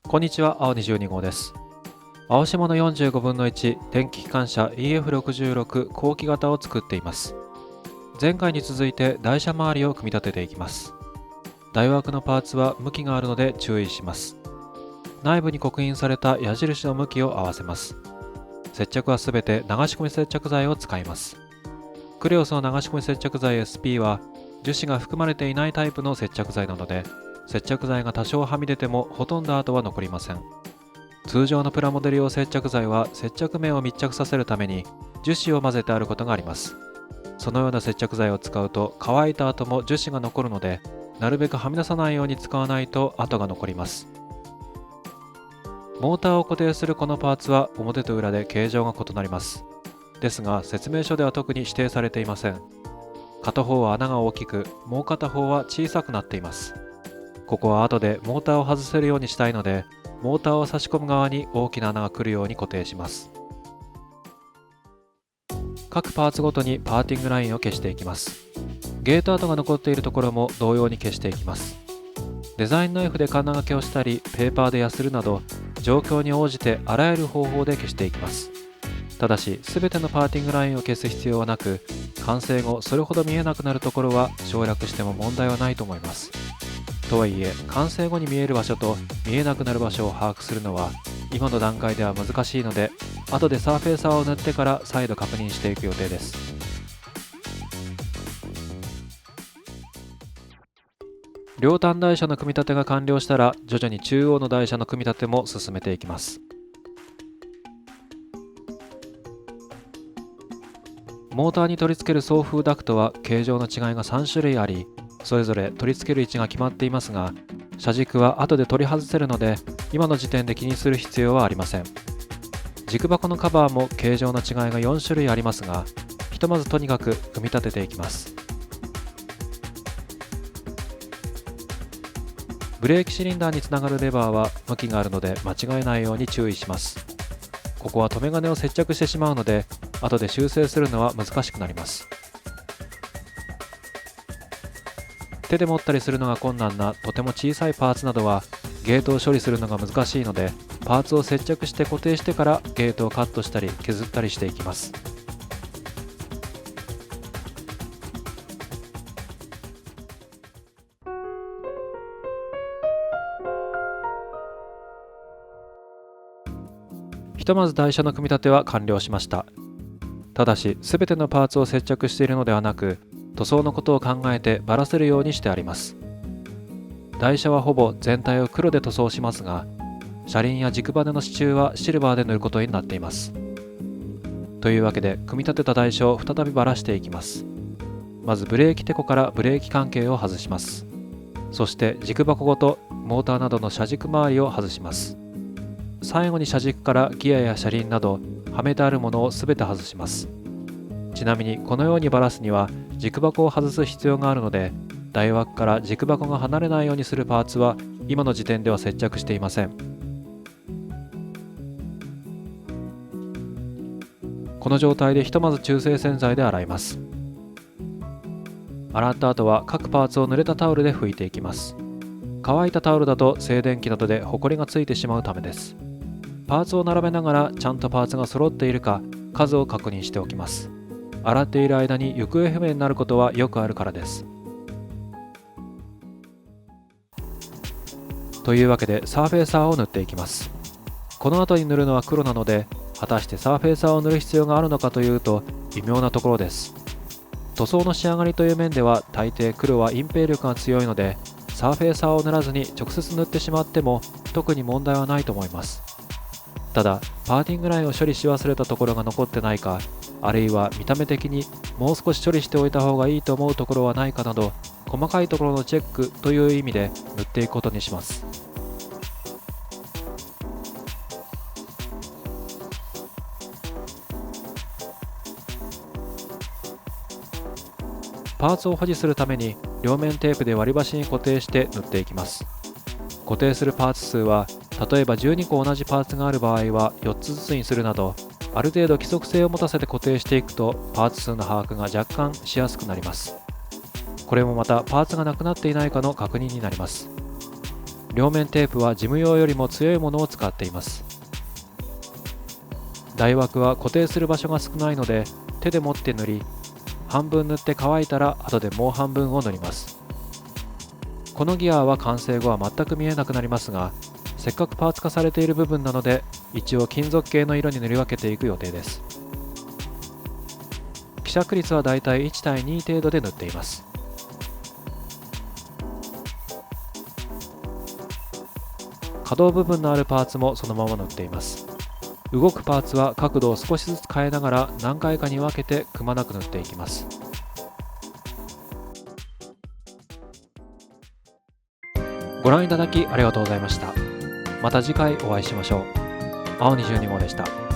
こんにちは、青22号です。青島の45分の1電気機関車 EF66 後期型を作っています。前回に続いて台車周りを組み立てていきます。台枠のパーツは向きがあるので注意します。内部に刻印された矢印の向きを合わせます。接着はすべて流し込み接着剤を使います。クレオスの流し込み接着剤 SP は樹脂が含まれていないタイプの接着剤なので、接着剤が多少はみ出てもほとんど跡は残りません。通常のプラモデル用接着剤は接着面を密着させるために樹脂を混ぜてあることがあります。そのような接着剤を使うと乾いた後も樹脂が残るので、なるべくはみ出さないように使わないと跡が残ります。モーターを固定するこのパーツは表と裏で形状が異なります。ですが説明書では特に指定されていません。片方は穴が大きく、もう片方は小さくなっています。ここは後でモーターを外せるようにしたいので、モーターを差し込む側に大きな穴が来るように固定します。各パーツごとにパーティングラインを消していきます。ゲート跡が残っているところも同様に消していきます。デザインナイフで金掛けをしたり、ペーパーでやするなど、状況に応じてあらゆる方法で消していきます。ただし、全てのパーティングラインを消す必要はなく、完成後それほど見えなくなるところは省略しても問題はないと思います。とはいえ、完成後に見える場所と見えなくなる場所を把握するのは今の段階では難しいので、後でサーフェイサーを塗ってから再度確認していく予定です。両端台車の組み立てが完了したら、徐々に中央の台車の組み立ても進めていきます。モーターに取り付ける送風ダクトは形状の違いが3種類あり、それぞれ取り付ける位置が決まっていますが、車軸は後で取り外せるので、今の時点で気にする必要はありません。軸箱のカバーも形状の違いが4種類ありますが、ひとまずとにかく組み立てていきます。ブレーキシリンダーにつながるレバーは向きがあるので間違えないように注意します。ここは留め金を接着してしまうので、後で修正するのは難しくなります。手で持ったりするのが困難なとても小さいパーツなどはゲートを処理するのが難しいので、パーツを接着して固定してからゲートをカットしたり削ったりしていきます。ひとまず台車の組み立ては完了しました。ただし全てのパーツを接着しているのではなく、塗装のことを考えてばらせるようにしてあります。台車はほぼ全体を黒で塗装しますが、車輪や軸バネの支柱はシルバーで塗ることになっています。というわけで組み立てた台車を再びばらしていきます。まずブレーキテコからブレーキ関係を外します。そして軸箱ごとモーターなどの車軸周りを外します。最後に車軸からギアや車輪などはめてあるものを全て外します。ちなみにこのようにばらすには軸箱を外す必要があるので、台枠から軸箱が離れないようにするパーツは今の時点では接着していません。この状態でひとまず中性洗剤で洗います。洗った後は各パーツを濡れたタオルで拭いていきます。乾いたタオルだと静電気などでホコリがついてしまうためです。パーツを並べながらちゃんとパーツが揃っているか数を確認しておきます。洗っている間に行方不明になることはよくあるからです。というわけでサーフェイサーを塗っていきます。この後に塗るのは黒なので、果たしてサーフェイサーを塗る必要があるのかというと微妙なところです。塗装の仕上がりという面では大抵黒は隠蔽力が強いので、サーフェイサーを塗らずに直接塗ってしまっても特に問題はないと思います。ただパーティングラインを処理し忘れたところが残ってないか、あるいは見た目的にもう少し処理しておいた方がいいと思うところはないかなど、細かいところのチェックという意味で塗っていくことにします。パーツを保持するために両面テープで割り箸に固定して塗っていきます。固定するパーツ数は例えば12個同じパーツがある場合は4つずつにするなど、ある程度規則性を持たせて固定していくとパーツ数の把握が若干しやすくなります。これもまたパーツがなくなっていないかの確認になります。両面テープは事務用よりも強いものを使っています。台枠は固定する場所が少ないので手で持って塗り、半分塗って乾いたら後でもう半分を塗ります。このギアは完成後は全く見えなくなりますが、せっかくパーツ化されている部分なので一応金属系の色に塗り分けていく予定です。希釈率はだいたい1対2程度で塗っています。可動部分のあるパーツもそのまま塗っています。動くパーツは角度を少しずつ変えながら何回かに分けてくまなく塗っていきます。ご覧いただきありがとうございました。また次回お会いしましょう。青22号でした。